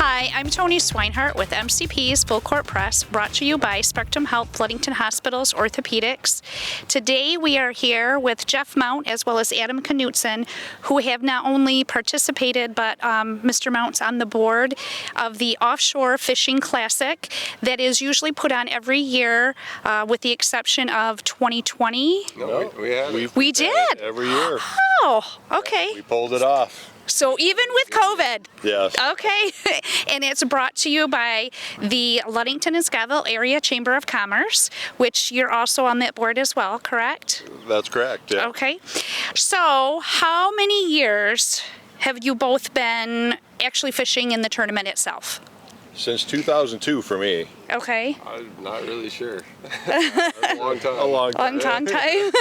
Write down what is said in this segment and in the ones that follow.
Hi, I'm Toni Swinehart with MCP's Full Court Press, brought to you by Spectrum Health Ludington Hospital's Orthopedics. Today we are here with Jeff Mount as well as Adam Knudsen, who have not only participated, but Mr. Mount's on the board of the Offshore Fishing Classic that is usually put on every year with the exception of 2020. No, we did? Every year. Oh, okay. We pulled it off. So even with COVID. Yes. Okay. And it's brought to you by the Ludington and Scottville Area Chamber of Commerce, which you're also on that board as well, correct? That's correct, yeah. Okay. So how many years have you both been actually fishing in the tournament itself? Since 2002 for me. Okay. I'm not really sure. A long time. A long time. Long time.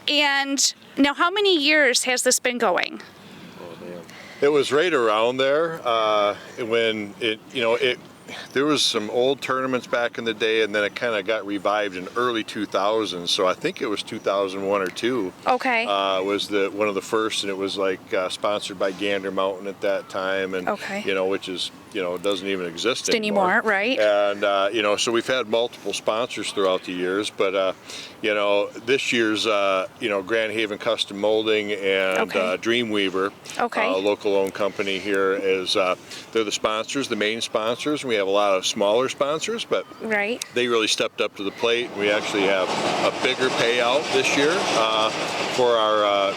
And now how many years has this been going? It was right around there when there was some old tournaments back in the day, and then it kind of got revived in early 2000s. So I think it was 2001 or 2. Okay. Was one of the first, and it was like sponsored by Gander Mountain at that time, and okay. Which is doesn't even exist anymore, right? And so we've had multiple sponsors throughout the years, but this year's Grand Haven Custom Molding and Dreamweaver, a local-owned company here, is they're the sponsors, the main sponsors. We have a lot of smaller sponsors, but they really stepped up to the plate. We actually have a bigger payout this year for our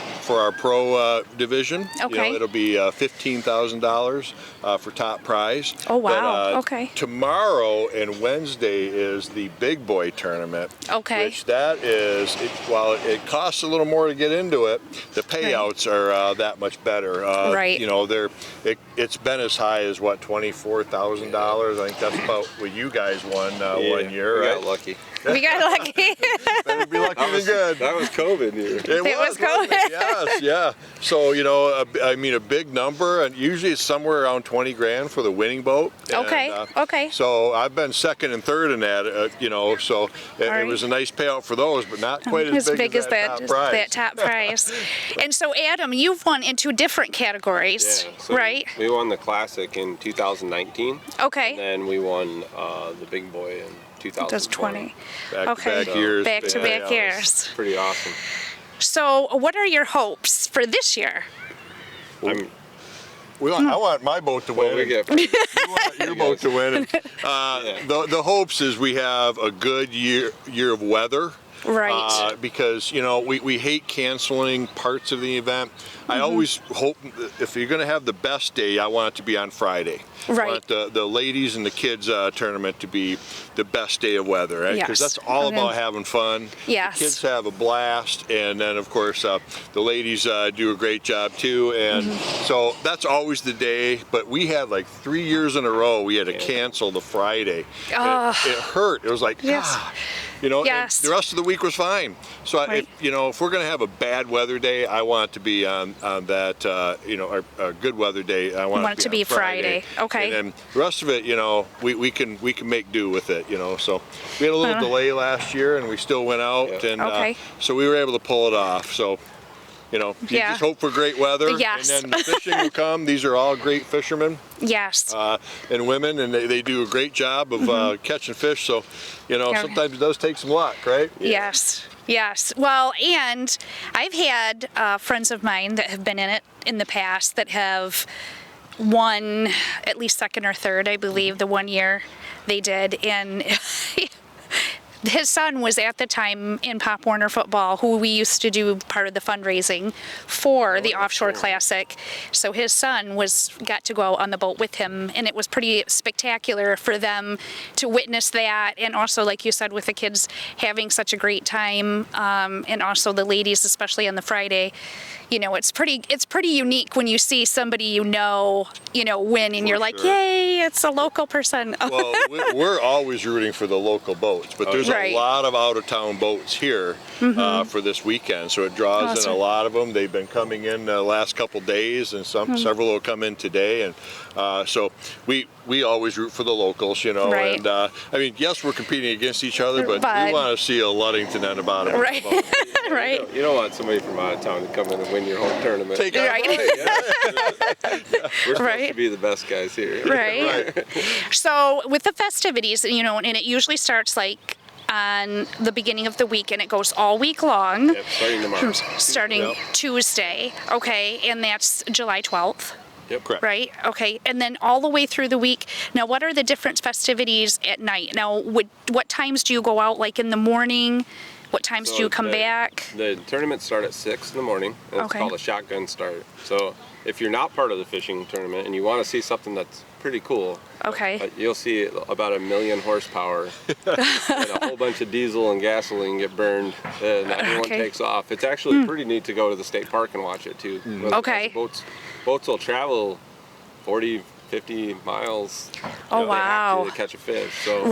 pro division. Okay. It'll be $15,000 for top prize. Oh wow! But, okay. Tomorrow and Wednesday is the big boy tournament. Okay. Which that is, while it costs a little more to get into it, the payouts are that much better. Right. It's been as high as $24,000. I think that's about what you guys won 1 year. We right? got lucky. We got lucky. Better be lucky than good. That was COVID year. It was COVID. Yes, yeah. So a big number, and usually it's somewhere around 20 grand for the winning boat. And, Okay. So I've been second and third in that. So it was a nice payout for those, but not quite as big as that top prize. And so Adam, you've won in 2 different categories, right? We won the Classic in 2019. Okay. And then we won the Big Boy in 2020. Back-to-back years. Back-to-back years. Pretty awesome. So what are your hopes for this year? I want my boat to win. You want your boat to win. And, the hopes is we have a good year of weather. Right. Because we hate canceling parts of the event. I always hope if you're going to have the best day, I want it to be on Friday. Right. I want the ladies and the kids tournament to be the best day of weather, right? Because that's all about having fun. Yes. The kids have a blast, and then of course the ladies do a great job too. And so that's always the day. But we had like 3 years in a row we had to cancel the Friday. It hurt. It was like gosh. And the rest of the week was fine. So if we're going to have a bad weather day, I want it to be on that a good weather day. I want it to be Friday. Okay. And then the rest of it, we can make do with it. So we had a little delay last year, and we still went out, and so we were able to pull it off. So. You just hope for great weather, and then the fishing will come. These are all great fishermen. Yes. And women, and they do a great job of catching fish. So, sometimes it does take some luck, right? Yes. Yes. Well, and I've had friends of mine that have been in it in the past that have won at least second or third, I believe, the 1 year they did, and. His son was at the time in Pop Warner football, who we used to do part of the fundraising for the Offshore Classic. So his son got to go out on the boat with him, and it was pretty spectacular for them to witness that. And also, like you said, with the kids having such a great time, and also the ladies, especially on the Friday. It's pretty unique when you see somebody win, and you're like, yay, it's a local person. Well, we're always rooting for the local boats, but there's a lot of out-of-town boats here for this weekend, so it draws in a lot of them. They've been coming in the last couple days, and several will come in today, and so we always root for the locals, Right. And yes, we're competing against each other, but we want to see a Ludington at the bottom. Right. Right. You don't want somebody from out of town to come in and win your home tournament. Right. We're supposed to be the best guys here. Right. So with the festivities, and it usually starts like on the beginning of the week, and it goes all week long. Yep, starting tomorrow. Starting Tuesday. Okay, and that's July 12th. Yep. Correct. Right? Okay, and then all the way through the week. Now, what are the different festivities at night? Now, what times do you go out, like in the morning? What times do you come back? The tournaments start at 6 in the morning, and it's called a shotgun start. So if you're not part of the fishing tournament and you want to see something that's pretty cool, you'll see about 1 million horsepower and a whole bunch of diesel and gasoline get burned, and everyone takes off. It's actually pretty neat to go to the state park and watch it too. Boats will travel 40, 50 miles to catch a fish. So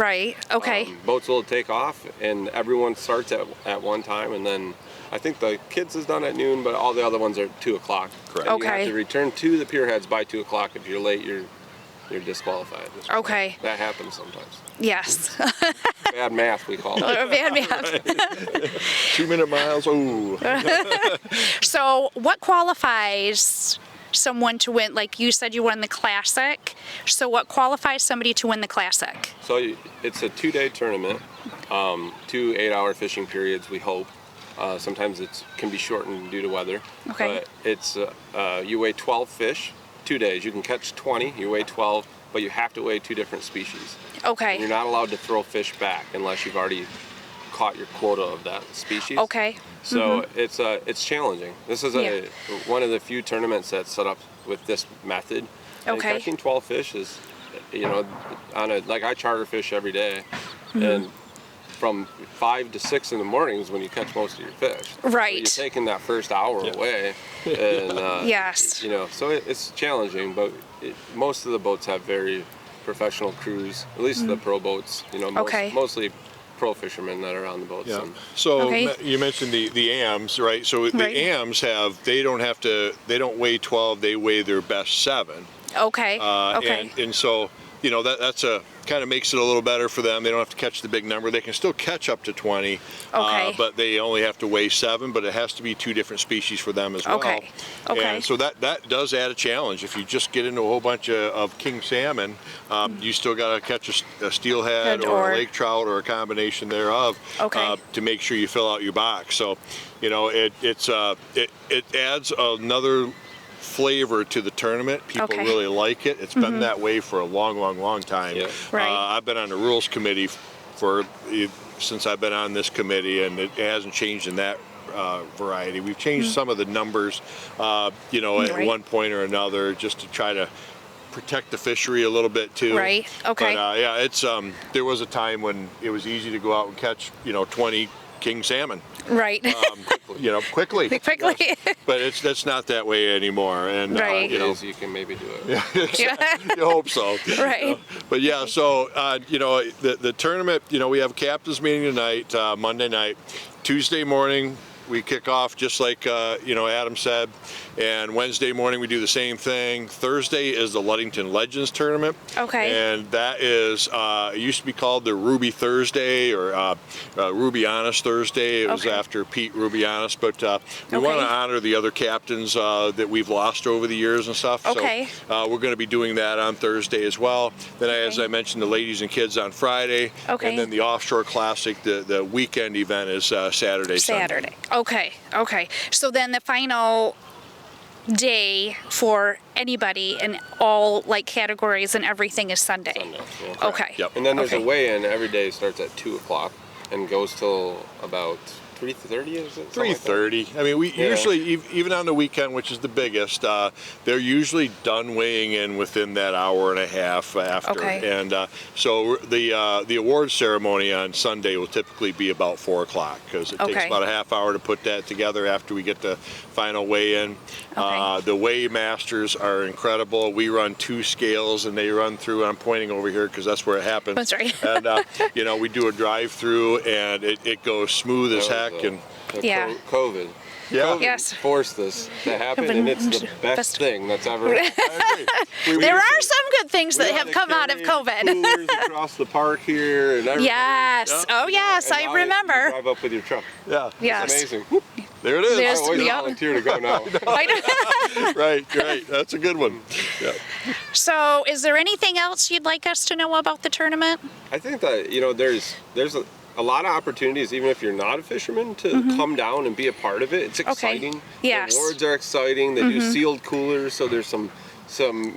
boats will take off, and everyone starts at one time, and then I think the kids is done at noon, but all the other ones are 2 o'clock. Correct. And you have to return to the pier heads by 2 o'clock. If you're late, you're disqualified. Okay. That happens sometimes. Yes. Bad math, we call it. Bad math. 2-minute miles. Ooh. So what qualifies someone to win? Like you said, you won the Classic. So what qualifies somebody to win the Classic? So it's a 2-day tournament, 2 8-hour fishing periods, we hope. Sometimes it can be shortened due to weather. Okay. But it's you weigh 12 fish, 2 days. You can catch 20, you weigh 12, but you have to weigh 2 different species. Okay. And you're not allowed to throw fish back unless you've already caught your quota of that species. Okay. So it's challenging. This is one of the few tournaments that's set up with this method. And catching 12 fish is, I charter fish every day, and from 5 to 6 in the mornings when you catch most of your fish. Right. So you're taking that first hour away, and yes. So it's challenging, but most of the boats have very professional crews. At least the pro boats. Mostly pro fishermen that are on the boats. Yeah. So you mentioned the AMs, right? So the AMs they don't weigh 12, they weigh their best 7. Okay. And so, that's kind of makes it a little better for them. They don't have to catch the big number. They can still catch up to 20, but they only have to weigh 7, but it has to be 2 different species for them as well. Okay. And so that does add a challenge. If you just get into a whole bunch of king salmon, you still got to catch a steelhead or a lake trout or a combination thereof to make sure you fill out your box. So, it adds another flavor to the tournament. People really like it. It's been that way for a long time. Yeah. Right. I've been on the rules committee since I've been on this committee, and it hasn't changed in that variety. We've changed some of the numbers, at one point or another, just to try to protect the fishery a little bit too. Right. Okay. But it's there was a time when it was easy to go out and catch 20 king salmon. Right. Quickly. Quickly. But that's not that way anymore. And you can maybe do it. You hope so. Right. But so the tournament. We have a captain's meeting tonight, Monday night. Tuesday morning we kick off just like Adam said, and Wednesday morning we do the same thing. Thursday is the Ludington Legends tournament. Okay. And that is it used to be called the Ruby Thursday or Rubianis Thursday. It was after Pete Rubianis, but we want to honor the other captains that we've lost over the years and stuff. Okay. So we're going to be doing that on Thursday as well. Then as I mentioned, the ladies and kids on Friday. Okay. And then the Offshore Classic, the weekend event is Saturday. Sunday. Okay. So then the final day for anybody in all categories and everything is Sunday. Yeah. Okay. Yep. And then there's a weigh-in every day. Starts at 2 o'clock and goes till about 3:30. Is it? 3:30. I mean, we usually, even on the weekend, which is the biggest, they're usually done weighing in within that hour and a half after. Okay. And so the award ceremony on Sunday will typically be about 4 o'clock because it takes about a half hour to put that together after we get the final weigh-in. The weigh masters are incredible. We run 2 scales and they run through. I'm pointing over here because that's where it happens. That's right. And we do a drive-through and it goes smooth as heck. COVID. COVID forced this to happen, and it's the best thing that's ever happened. There are some good things that have come out of COVID. Coolers across the park here and everything. Yes. Oh, yes, I remember. You drive up with your truck. Yeah. Yes. It's amazing. There it is. I always volunteer to go now. Right. That's a good one. Yeah. So, is there anything else you'd like us to know about the tournament? I think that, there's a lot of opportunities, even if you're not a fisherman, to come down and be a part of it. It's exciting. Okay. Yes. The awards are exciting. They do sealed coolers, so there's some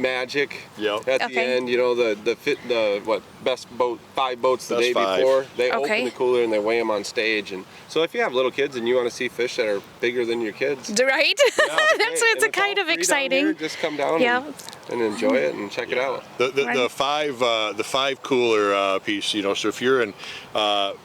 magic at the end. The best boat, 5 boats the day before. They open the cooler and they weigh them on stage. And so if you have little kids and you want to see fish that are bigger than your kids, right? It's a kind of exciting. Here, just come down and enjoy it and check it out. The 5 cooler piece. So if you're in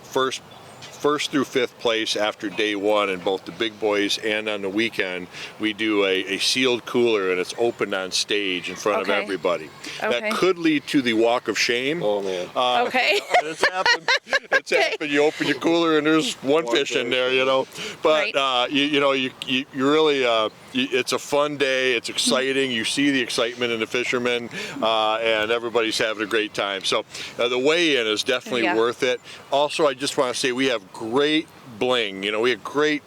first through 5th place after day 1 in both the big boys and on the weekend, we do a sealed cooler, and it's opened on stage in front of everybody. That could lead to the walk of shame. Oh man. It's happened. It's happened. You open your cooler and there's one fish in there, But you really it's a fun day. It's exciting. You see the excitement in the fishermen, and everybody's having a great time. So the weigh-in is definitely worth it. Also, I just want to say we have great bling. We have great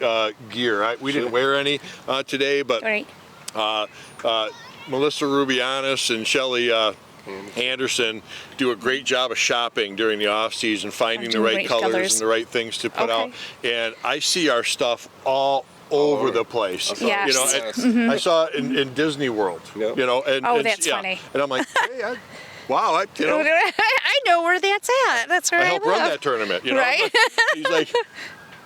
gear. We didn't wear any today, but Melissa Rubianis and Shelly Anderson do a great job of shopping during the off season, finding the right colors and the right things to put out. And I see our stuff all over the place. Yes. I saw it in Disney World. And that's funny. And I'm like, hey, wow, I know where that's at. That's where I helped live. run that tournament. Right? He's like,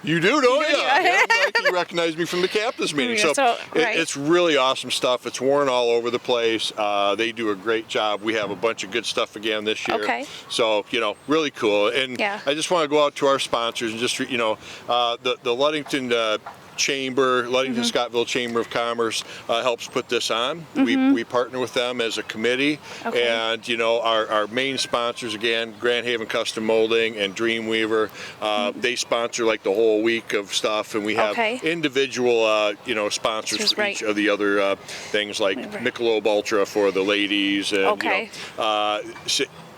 you do, don't you? Like, he recognized me from the captain's meeting. So it's really awesome stuff. It's worn all over the place. They do a great job. We have a bunch of good stuff again this year. Okay. So, really cool. And I just want to go out to our sponsors and just, the Ludington Ludington Scottville Chamber of Commerce helps put this on. We partner with them as a committee, and our main sponsors again, Grand Haven Custom Molding and Dreamweaver. They sponsor like the whole week of stuff, and we have individual sponsors for each of the other things like Michelob Ultra for the ladies, and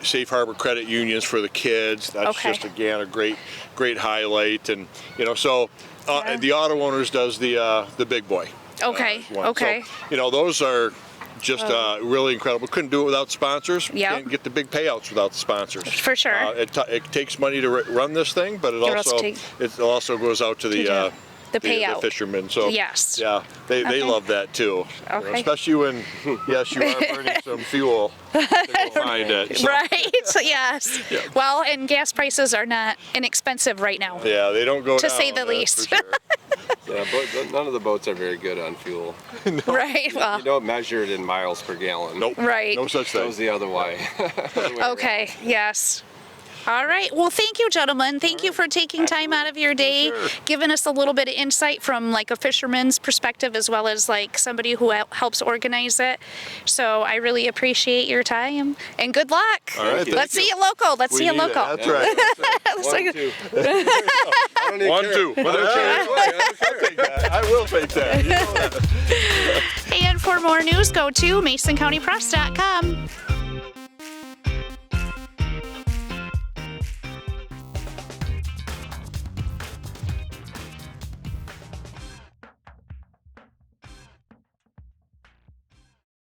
Safe Harbor credit unions for the kids. That's just again a great highlight, and so. The Auto Owners does the big boy. Okay. So, those are just really incredible. Couldn't do it without sponsors. Can't get the big payouts without the sponsors. For sure. It takes money to run this thing, but it also goes out to the payout. The fishermen. So they love that too. Especially when you are burning some fuel to go find it. So. Right. Yes. Well, and gas prices are not inexpensive right now. Yeah, they don't go to down, say the least. For sure. But none of the boats are very good on fuel. Right. Well, you don't measure it in miles per gallon. Nope. Right. No such thing. That was the other way. Okay. Yes. All right. Well, thank you, gentlemen. Thank you for taking time out of your day, giving us a little bit of insight from like a fisherman's perspective as well as like somebody who helps organize it. So I really appreciate your time and good luck. All right. Let's see you local. Let's see you local. That's right. That's right. 1, 2. 1, 2. I'll take that. I will take that. And for more news, go to MasonCountyPress.com.